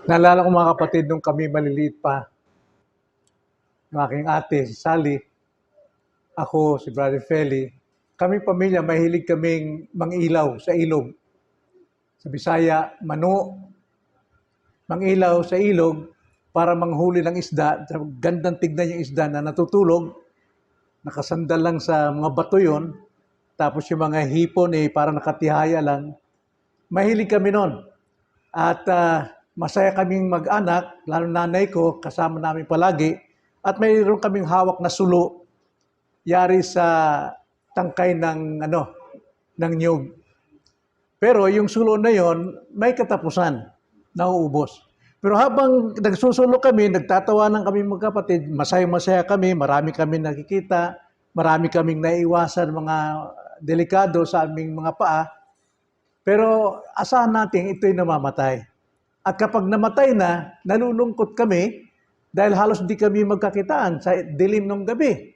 Naalala ko mga kapatid, nung kami maliliit pa, ng aking ate, si Sally, ako, si Brother Feli, kami pamilya, mahilig kaming mangilaw sa ilog. Sa Bisaya, mano, mangilaw sa ilog para manghuli ng isda. Gandang tignan yung isda na natutulog, nakasandal lang sa mga bato yun, tapos yung mga hipon para nakatihaya lang. Mahilig kami nun. At masaya kaming mag-anak, lalo nanay ko, kasama namin palagi. At mayroon kaming hawak na sulo, yari sa tangkay ng niyog. Pero yung sulo na yon may katapusan, nauubos. Pero habang nagsusulo kami, nagtatawanan kami magkapatid, masaya-masaya kami, marami kami nakikita, marami kaming naiiwasan mga delikado sa aming mga paa. Pero asahan natin ito'y namamatay. At kapag namatay na, nalulungkot kami dahil halos di kami magkakitaan sa dilim ng gabi.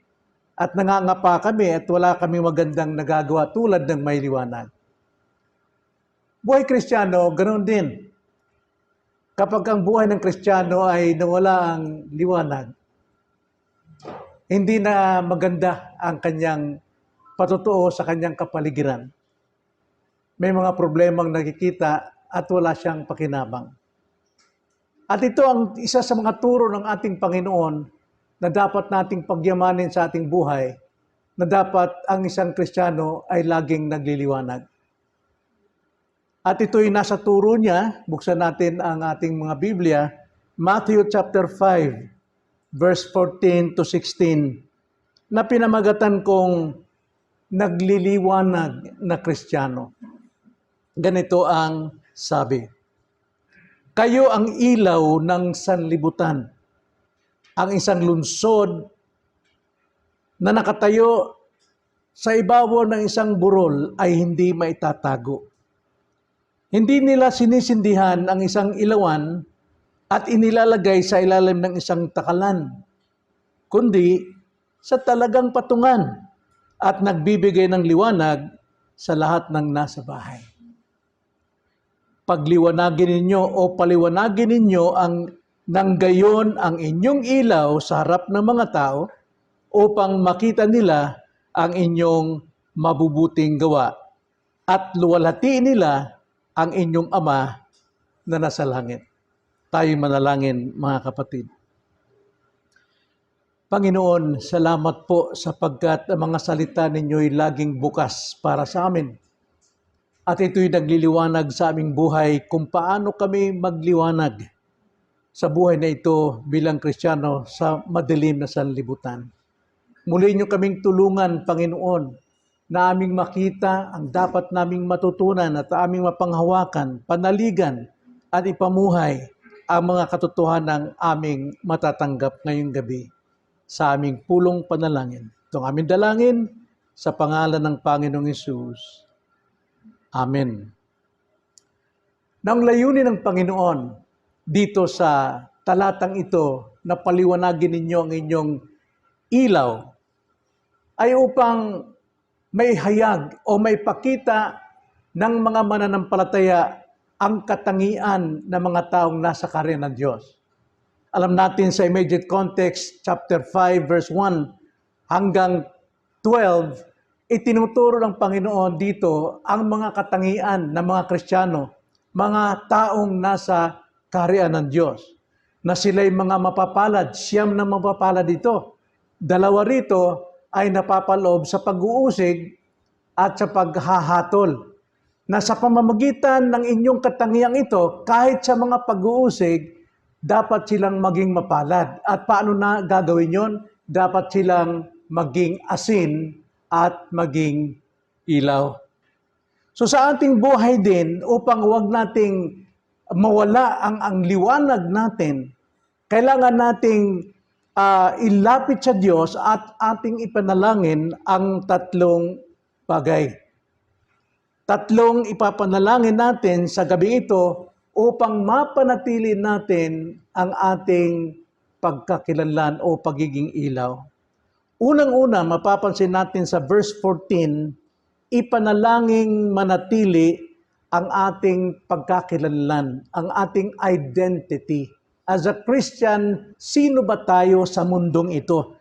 At nangangapa kami at wala kami magandang nagagawa tulad ng may liwanag. Buhay Kristiyano, ganoon din. Kapag ang buhay ng Kristiyano ay nawala ang liwanag, hindi na maganda ang kanyang patutuo sa kanyang kapaligiran. May mga problemang nakikita at wala siyang pakinabang. At ito ang isa sa mga turo ng ating Panginoon na dapat nating pagyamanin sa ating buhay, na dapat ang isang Kristiyano ay laging nagliliwanag. At ito'y nasa turo niya, buksan natin ang ating mga Biblia, Matthew chapter 5, verse 14 to 16, na pinamagatan kong nagliliwanag na Kristiyano. Ganito ang sabi, kayo ang ilaw ng sanlibutan, ang isang lungsod na nakatayo sa ibabaw ng isang burol ay hindi maitatago. Hindi nila sinisindihan ang isang ilawan at inilalagay sa ilalim ng isang takalan, kundi sa talagang patungan at nagbibigay ng liwanag sa lahat ng nasa bahay. Pagliwanagin ninyo o paliwanagin ninyo nang gayon ang inyong ilaw sa harap ng mga tao upang makita nila ang inyong mabubuting gawa at luwalhatiin nila ang inyong Ama na nasa langit. Tayo'y manalangin, mga kapatid. Panginoon, salamat po sapagkat ang mga salita ninyo'y laging bukas para sa amin. At ito'y nagliliwanag sa aming buhay kung paano kami magliwanag sa buhay na ito bilang Kristiyano sa madilim na sanlibutan. Muli niyo kaming tulungan, Panginoon, na aming makita ang dapat naming matutunan at aming mapanghawakan, panaligan at ipamuhay ang mga katotohanan ng aming matatanggap ngayong gabi sa aming pulong panalangin. Itong aming dalangin sa pangalan ng Panginoong Hesus. Amen. Nang layunin ng Panginoon dito sa talatang ito na paliwanagin ninyo ang inyong ilaw ay upang may hayag o may pakita ng mga mananampalataya ang katangian ng mga taong nasa kaharian ng Diyos. Alam natin sa immediate context, chapter 5, verse 1 hanggang 12, itinuturo ng Panginoon dito ang mga katangian ng mga Kristiyano, mga taong nasa kaharian ng Diyos, na sila'y mga mapapalad, siyam na mapapalad ito. Dalawa rito ay napapaloob sa pag-uusig at sa paghahatol, na sa pamamagitan ng inyong katangiang ito, kahit sa mga pag-uusig, dapat silang maging mapalad. At paano na gagawin yon? Dapat silang maging asin at maging ilaw. So sa ating buhay din, upang huwag nating mawala ang liwanag natin, kailangan nating ilapit sa Diyos at ating ipanalangin ang tatlong bagay. Tatlong ipapanalangin natin sa gabi ito upang mapanatili natin ang ating pagkakilanlan o pagiging ilaw. Unang-una, mapapansin natin sa verse 14, ipanalangin manatili ang ating pagkakakilanlan, ang ating identity. As a Christian, sino ba tayo sa mundong ito?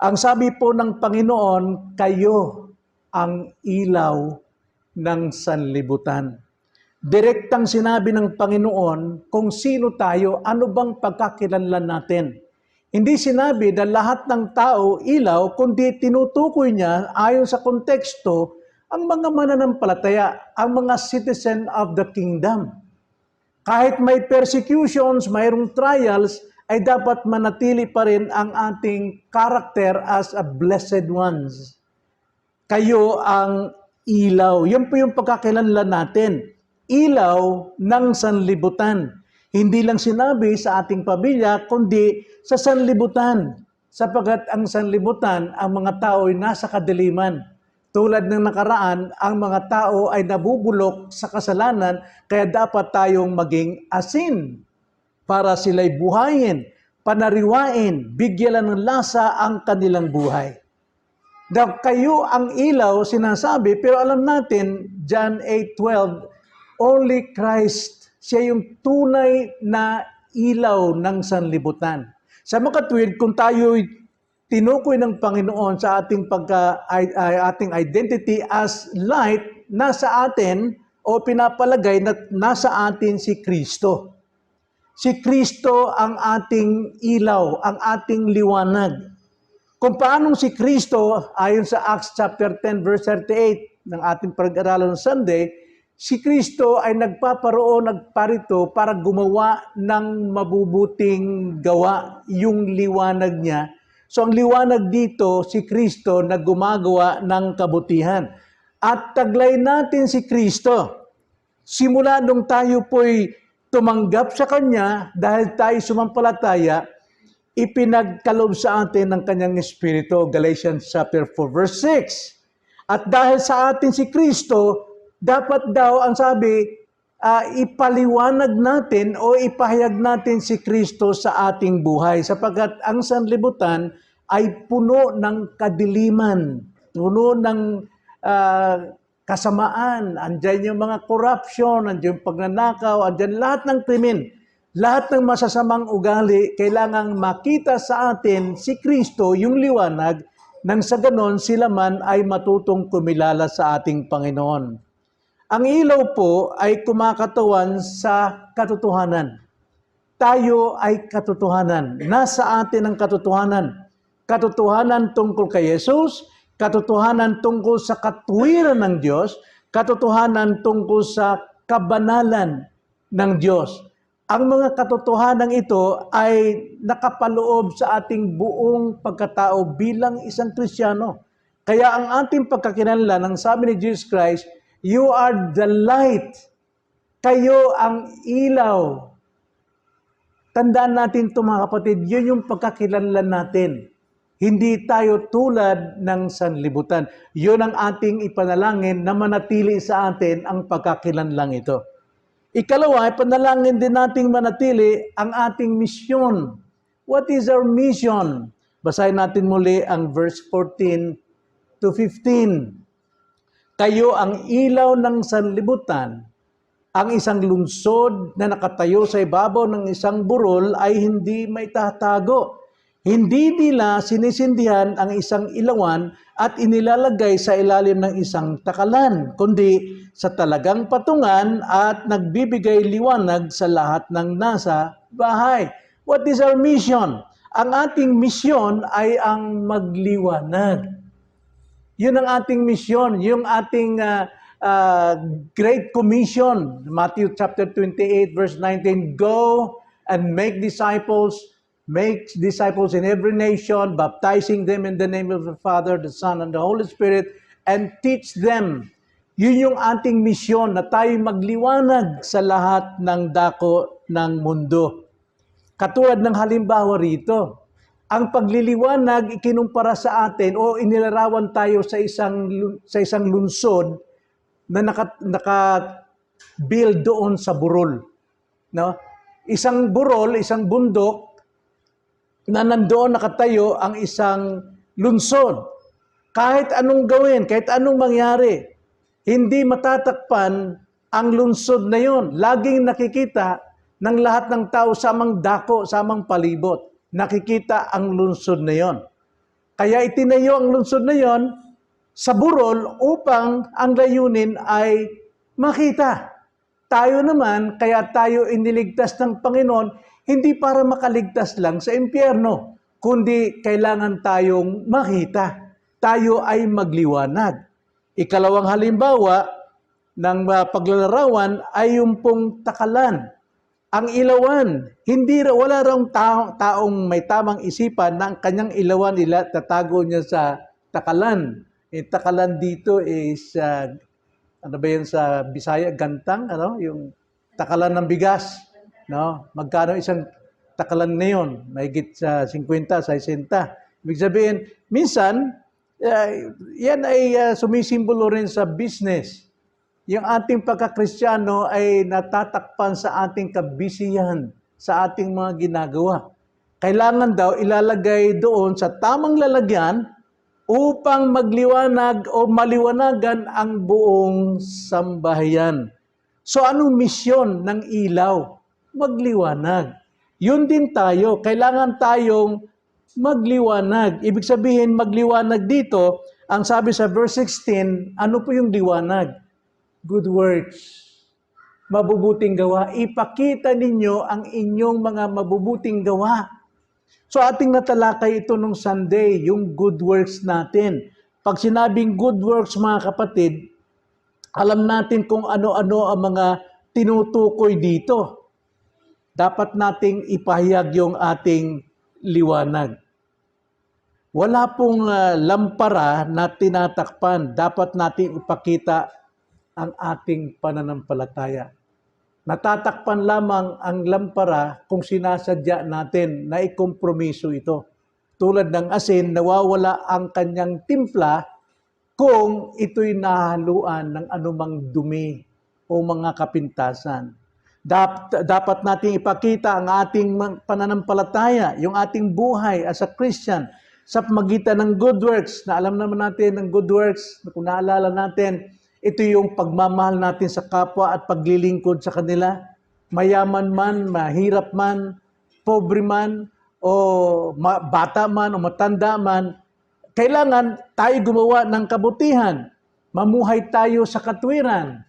Ang sabi po ng Panginoon, kayo ang ilaw ng sanlibutan. Direktang sinabi ng Panginoon kung sino tayo, ano bang pagkakilanlan natin. Hindi sinabi na lahat ng tao ilaw, kundi tinutukoy niya ayon sa konteksto ang mga mananampalataya, ang mga citizen of the kingdom. Kahit may persecutions, mayroong trials, ay dapat manatili pa rin ang ating character as a blessed ones. Kayo ang ilaw. Yan po yung pagkakilanlan natin. Ilaw ng sanlibutan. Hindi lang sinabi sa ating pamilya, kundi sa sanlibutan. Sapagat ang sanlibutan, ang mga tao ay nasa kadiliman. Tulad ng nakaraan, ang mga tao ay nabubulok sa kasalanan, kaya dapat tayong maging asin para sila'y buhayin, panariwain, bigyan ng lasa ang kanilang buhay. Daw kayo ang ilaw, sinasabi, pero alam natin, John 8:12, only Christ, siya yung tunay na ilaw ng sanlibutan. Sa makatwid, kung tayo'y tinukoy ng Panginoon sa ating ating identity as light, nasa atin o pinapalagay na nasa atin si Kristo. Si Kristo ang ating ilaw, ang ating liwanag. Kung paanong si Kristo, ayon sa Acts chapter 10 verse 38 ng ating pag-aralan ng Sunday, si Kristo ay nagparito para gumawa ng mabubuting gawa, yung liwanag niya. So ang liwanag dito, si Kristo na gumagawa ng kabutihan. At taglay natin si Kristo. Simula nung tayo po'y tumanggap sa Kanya, dahil tayo sumampalataya, ipinagkaloob sa atin ng Kanyang Espiritu, Galatians chapter 4 verse 6. At dahil sa atin si Kristo, dapat daw, ang sabi, ipaliwanag natin o ipahayag natin si Kristo sa ating buhay. Sapagkat ang sanlibutan ay puno ng kadiliman, puno ng kasamaan, andyan yung mga corruption, andyan yung pagnanakaw, andyan lahat ng krimen, lahat ng masasamang ugali, kailangang makita sa atin si Kristo, yung liwanag, nang sa ganon sila man ay matutong kumilala sa ating Panginoon. Ang ilaw po ay kumakatawan sa katotohanan. Tayo ay katotohanan. Nasa atin ang katotohanan. Katotohanan tungkol kay Jesus, katotohanan tungkol sa katwiran ng Diyos, katotohanan tungkol sa kabanalan ng Diyos. Ang mga katotohanan ito ay nakapaloob sa ating buong pagkatao bilang isang Kristiyano. Kaya ang ating pagkakilanlan, ang sabi ni Jesus Christ, you are the light. Kayo ang ilaw. Tandaan natin ito mga kapatid, yun yung pagkakilanlan natin. Hindi tayo tulad ng sanlibutan. Yun ang ating ipanalangin na manatili sa atin ang pagkakilanlan ito. Ikalawa, ipanalangin din nating manatili ang ating misyon. What is our mission? Basahin natin muli ang verse 14 to 15. Kayo ang ilaw ng sanlibutan. Ang isang lungsod na nakatayo sa ibabaw ng isang burol ay hindi may tatago. Hindi nila sinisindihan ang isang ilawan at inilalagay sa ilalim ng isang takalan, kundi sa talagang patungan at nagbibigay liwanag sa lahat ng nasa bahay. What is our mission? Ang ating misyon ay ang magliwanag. Yun ang ating misyon, yung ating Great Commission, Matthew chapter 28 verse 19, go and make disciples in every nation, baptizing them in the name of the Father, the Son, and the Holy Spirit, and teach them. Yun yung ating misyon, na tayo magliwanag sa lahat ng dako ng mundo. Katulad ng halimbawa rito, ang pagliliwanag ikinumpara sa atin o inilarawan tayo sa isang lungsod na naka-build doon sa burol. No? Isang burol, isang bundok, na nandoon nakatayo ang isang lungsod. Kahit anong gawin, kahit anong mangyari, hindi matatakpan ang lungsod na yon. Laging nakikita ng lahat ng tao sa amang dako, sa amang palibot. Nakikita ang lungsod na yon. Kaya itinayo ang lungsod na yon sa burol upang ang layunin ay makita. Tayo naman, kaya tayo iniligtas ng Panginoon, hindi para makaligtas lang sa impyerno, kundi kailangan tayong makita. Tayo ay magliwanag. Ikalawang halimbawa ng paglalarawan ay yung pong takalan. Ang ilawan, wala raw taong may tamang isipan na ang kanyang ilawan tatago niya sa takalan. Takalan dito is, ano ba yun sa Bisaya? Gantang, ano? Yung takalan ng bigas. No? Magkano isang takalan na yun? Mahigit sa 50, 60. Ibig sabihin, minsan, yan ay sumisimbolo rin sa business. Yung ating pagkakristyano ay natatakpan sa ating kabisihan, sa ating mga ginagawa. Kailangan daw ilalagay doon sa tamang lalagyan upang magliwanag o maliwanagan ang buong sambahayan. So anong misyon ng ilaw? Magliwanag. Yun din tayo. Kailangan tayong magliwanag. Ibig sabihin, magliwanag dito, ang sabi sa verse 16, ano po yung liwanag? Good works. Mabubuting gawa. Ipakita ninyo ang inyong mga mabubuting gawa. So ating natalakay ito nung Sunday, yung good works natin. Pag sinabing good works mga kapatid, alam natin kung ano-ano ang mga tinutukoy dito. Dapat nating ipahayag yung ating liwanag. Wala pong lampara na tinatakpan. Dapat nating ipakita ang ating pananampalataya. Natatakpan lamang ang lampara kung sinasadya natin na ikompromiso ito. Tulad ng asin, nawawala ang kanyang timpla kung ito'y nahaluan ng anumang dumi o mga kapintasan. Dapat nating ipakita ang ating pananampalataya, yung ating buhay as a Christian, sa magitan ng good works, na alam naman natin ang good works, kung naalala natin, ito yung pagmamahal natin sa kapwa at paglilingkod sa kanila. Mayaman man, mahirap man, pobre man, o bata man, o matanda man, kailangan tayo gumawa ng kabutihan. Mamuhay tayo sa katwiran.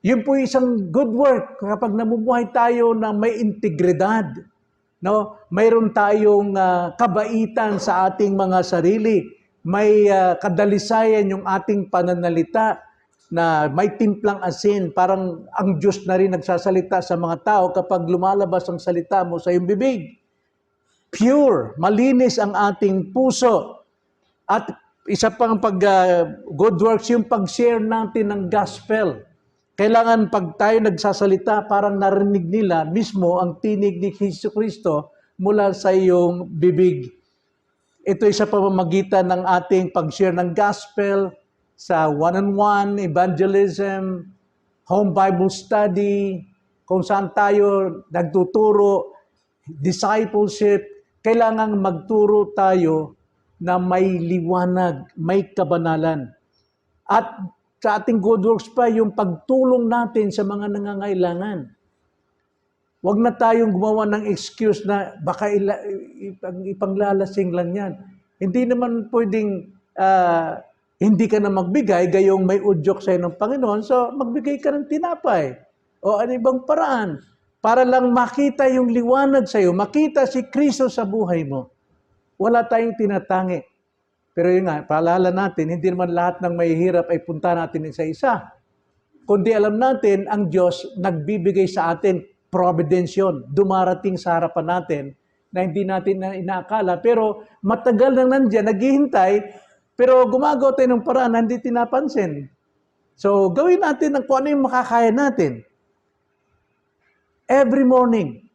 Yun po isang good work kapag namumuhay tayo ng may integridad. No? Mayroon tayong kabaitan sa ating mga sarili. May kadalisayan yung ating pananalita na may timplang asin. Parang ang Diyos na rin nagsasalita sa mga tao kapag lumalabas ang salita mo sa iyong bibig. Pure, malinis ang ating puso. At isa pang good works, yung pag-share natin ng gospel. Kailangan pag tayo nagsasalita, parang narinig nila mismo ang tinig ni Jesucristo mula sa iyong bibig. Ito ay sa pamamagitan ng ating pag-share ng gospel sa one-on-one, evangelism, home Bible study, kung saan tayo nagtuturo, discipleship. Kailangan magturo tayo na may liwanag, may kabanalan. At sa ating good works pa, yung pagtulong natin sa mga nangangailangan. Huwag na tayong gumawa ng excuse na baka ipanglalasing lang yan. Hindi naman pwedeng hindi ka na magbigay, gayong may udyok sa'yo ng Panginoon, so magbigay ka ng tinapay. O ano ibang paraan. Para lang makita yung liwanag sa'yo, makita si Kristo sa buhay mo. Wala tayong tinatangi. Pero yun nga, paalala natin, hindi naman lahat ng may hirap ay punta natin isa-isa. Kundi alam natin, ang Diyos nagbibigay sa atin providensyon, dumarating sa harapan natin na hindi natin na inaakala. Pero matagal nang nandiyan, naghihintay, pero gumagawa tayo ng paraan na hindi tinapansin. So gawin natin kung ano yung makakaya natin. Every morning,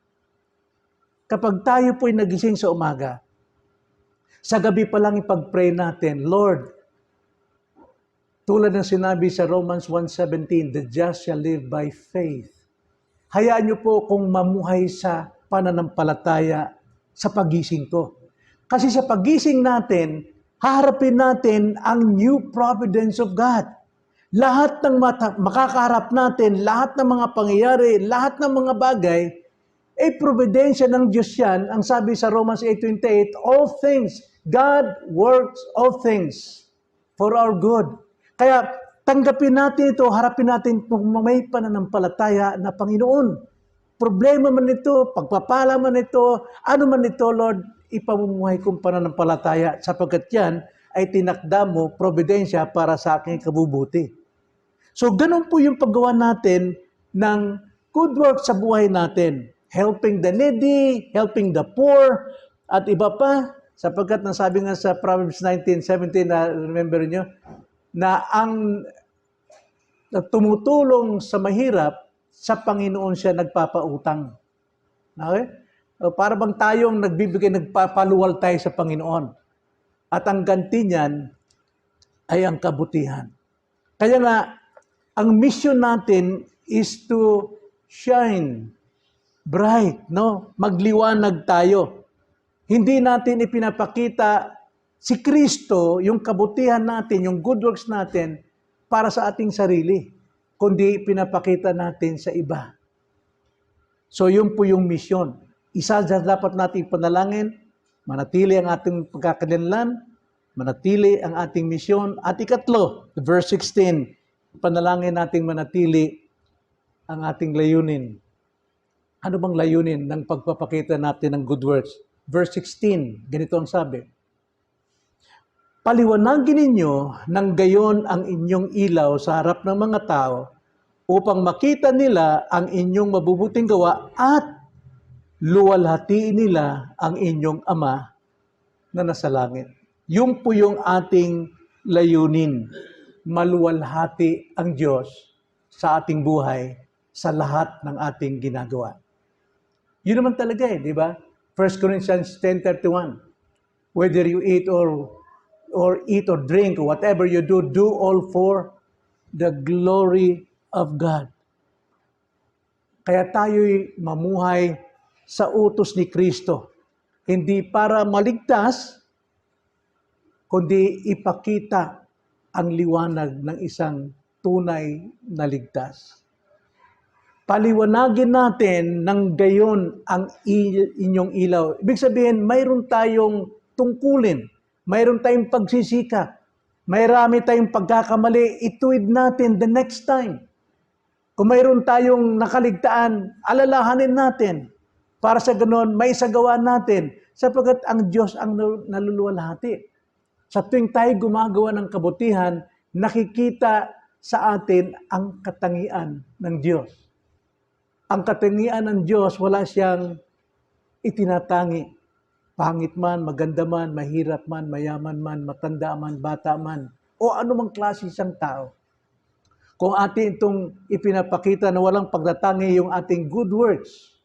kapag tayo po'y nagising sa umaga, sa gabi pa lang ipag-pray natin, Lord, tulad ng sinabi sa Romans 1:17, the just shall live by faith. Hayaan niyo po kung mamuhay sa pananampalataya sa pagising ko. Kasi sa pagising natin, haharapin natin ang new providence of God. Lahat ng makakaharap natin, lahat ng mga pangyayari, lahat ng mga bagay, providensya ng Diyos yan. Ang sabi sa Romans 8:28, all things, God works all things for our good. Kaya tanggapin natin ito, harapin natin kung may pananampalataya na Panginoon. Problema man ito, pagpapala man ito, ano man ito, Lord, ipamumuhay kong pananampalataya sapagkat yan ay tinakda mo, providensya para sa aking kabubuti. So, ganun po yung paggawa natin ng good work sa buhay natin. Helping the needy, helping the poor, at iba pa, sapagkat nasabi nga sa Proverbs 19:17, na remember nyo, na ang tumutulong sa mahirap, sa Panginoon siya nagpapautang. Okay? Para bang tayong nagbibigay, nagpapaluwal tayo sa Panginoon. At ang ganti niyan ay ang kabutihan. Kaya nga, ang mission natin is to shine bright, no? Magliwanag tayo. Hindi natin ipinapakita si Kristo, yung kabutihan natin, yung good works natin, para sa ating sarili, kundi pinapakita natin sa iba. So yun po yung mission. Isa dyan dapat nating panalangin, manatili ang ating pagkakalinlan, manatili ang ating misyon. At ikatlo, verse 16, panalangin nating manatili ang ating layunin. Ano bang layunin ng pagpapakita natin ng good works? Verse 16, ganito ang sabi, paliwanagin ninyo ng gayon ang inyong ilaw sa harap ng mga tao upang makita nila ang inyong mabubuting gawa at luwalhatiin nila ang inyong Ama na nasa langit. Yun po yung ating layunin. Maluwalhati ang Diyos sa ating buhay, sa lahat ng ating ginagawa. Yun naman talaga di ba? 1 Corinthians 10:31, whether you eat or drink, or whatever you do all for the glory of God. Kaya tayo'y mamuhay sa utos ni Kristo. Hindi para maligtas, kundi ipakita ang liwanag ng isang tunay na ligtas. Paliwanagin natin ng gayon ang inyong ilaw. Ibig sabihin, mayroon tayong tungkulin, mayroon tayong pagsisika, mayroon tayong pagkakamali, ituwid natin the next time. Kung mayroon tayong nakaligtaan, alalahanin natin para sa ganon, may isagawa natin sapagkat ang Diyos ang naluluwalhati. Sa tuwing tayo gumagawa ng kabutihan, nakikita sa atin ang katangian ng Diyos. Ang katangian ng Diyos, wala siyang itinatangi. Pangit man, maganda man, mahirap man, mayaman man, matanda man, bata man, o anumang klase siyang tao. Kung atin itong ipinapakita na walang pagtatangi yung ating good works,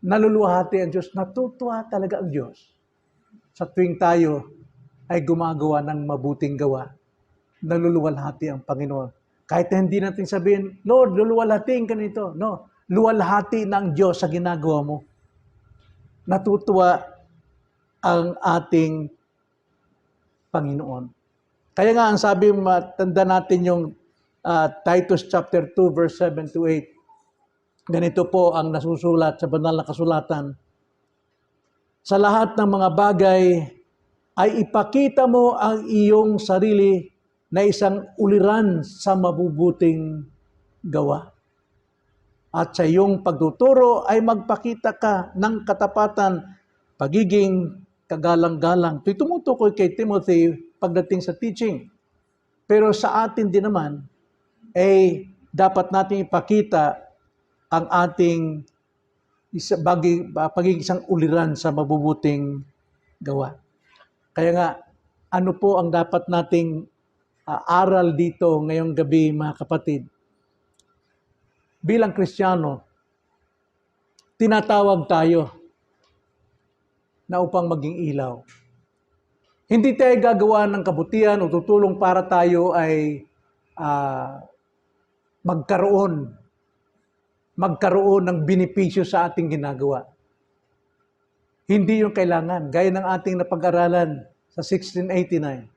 naluluwalhati ang Diyos, natutuwa talaga ang Diyos. Sa tuwing tayo ay gumagawa ng mabuting gawa, naluluwalhati ang Panginoon. Kahit hindi natin sabihin, Lord, luluwalhatiin ka nito. No, luwalhati ng Diyos sa ginagawa mo. Natutuwa ang ating Panginoon. Kaya nga, ang sabi, matanda natin yung Titus chapter 2, verse 7 to 8. Ganito po ang nasusulat sa banal na kasulatan. Sa lahat ng mga bagay, ay ipakita mo ang iyong sarili na isang uliran sa mabubuting gawa. At sa iyong pagtuturo ay magpakita ka ng katapatan, pagiging kagalang-galang. Ito'y tumutukoy kay Timothy pagdating sa teaching. Pero sa atin din naman, dapat natin ipakita ang ating pagiging isang uliran sa mabubuting gawa. Kaya nga, ano po ang dapat nating aral dito ngayong gabi, mga kapatid? Bilang Kristiyano, tinatawag tayo na upang maging ilaw. Hindi tayo gagawa ng kabutihan o tutulong para tayo ay magkaroon ng benepisyo sa ating ginagawa. Hindi yung kailangan. Gaya ng ating napag-aralan sa 1689.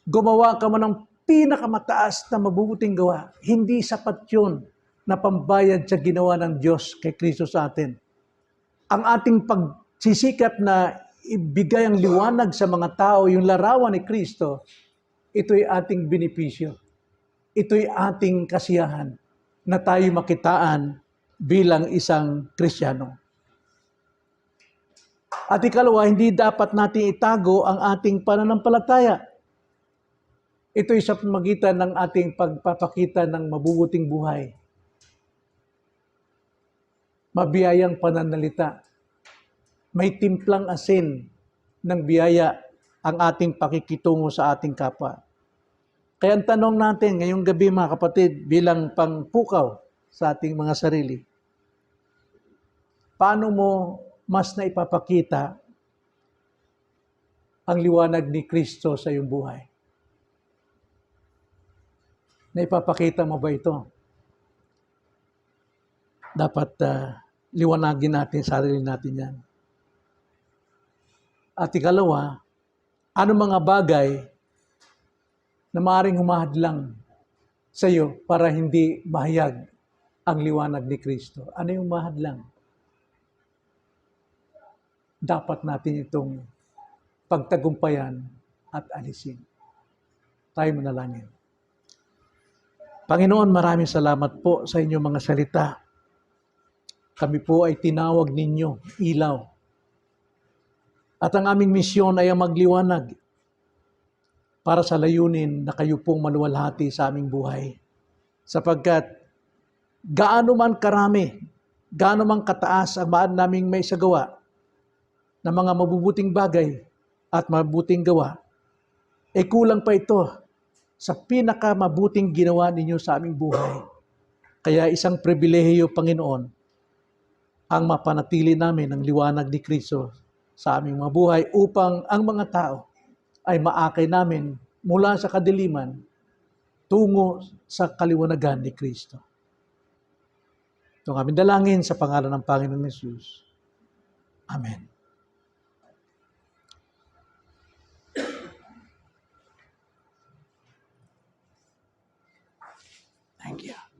Gumawa ka man ng pinakamataas na mabubuting gawa. Hindi sapat yun na pambayad sa ginawa ng Diyos kay Kristo sa atin. Ang ating pagsisikap na ibigay ang liwanag sa mga tao, yung larawan ni Kristo, ito'y ating benepisyo. Ito'y ating kasiyahan na tayo makitaan bilang isang Kristiyano. At ikalawa, hindi dapat natin itago ang ating pananampalataya. Ito'y sa pamagitan ng ating pagpapakita ng mabubuting buhay. Mabiyayang pananalita. May timplang asin ng biyaya ang ating pakikitungo sa ating kapwa. Kaya ang tanong natin ngayong gabi mga kapatid, bilang pangpukaw sa ating mga sarili, paano mo mas naipapakita ang liwanag ni Kristo sa iyong buhay? Naipapakita mo ba ito? Dapat liwanagin natin sarili natin yan. At ikalawa, ano mga bagay na maaaring humahadlang sa iyo para hindi mahayag ang liwanag ni Kristo? Ano yung mahadlang? Dapat natin itong pagtagumpayan at alisin. Tayo manalangin. Panginoon, maraming salamat po sa inyong mga salita. Kami po ay tinawag ninyo, ilaw. At ang aming misyon ay ang magliwanag para sa layunin na kayo pong maluwalhati sa aming buhay. Sapagkat gaano man karami, gaano man kataas ang maan naming may sagawa na mga mabubuting bagay at mabuting gawa, kulang pa ito sa pinakamabuting ginawa ninyo sa aming buhay. Kaya isang pribilehiyo, Panginoon, ang mapanatili namin ang liwanag ni Kristo sa aming mga buhay upang ang mga tao ay maakay namin mula sa kadiliman tungo sa kaliwanagan ni Kristo. Ito ang aming dalangin sa pangalan ng Panginoong Hesus. Amen. Thank you.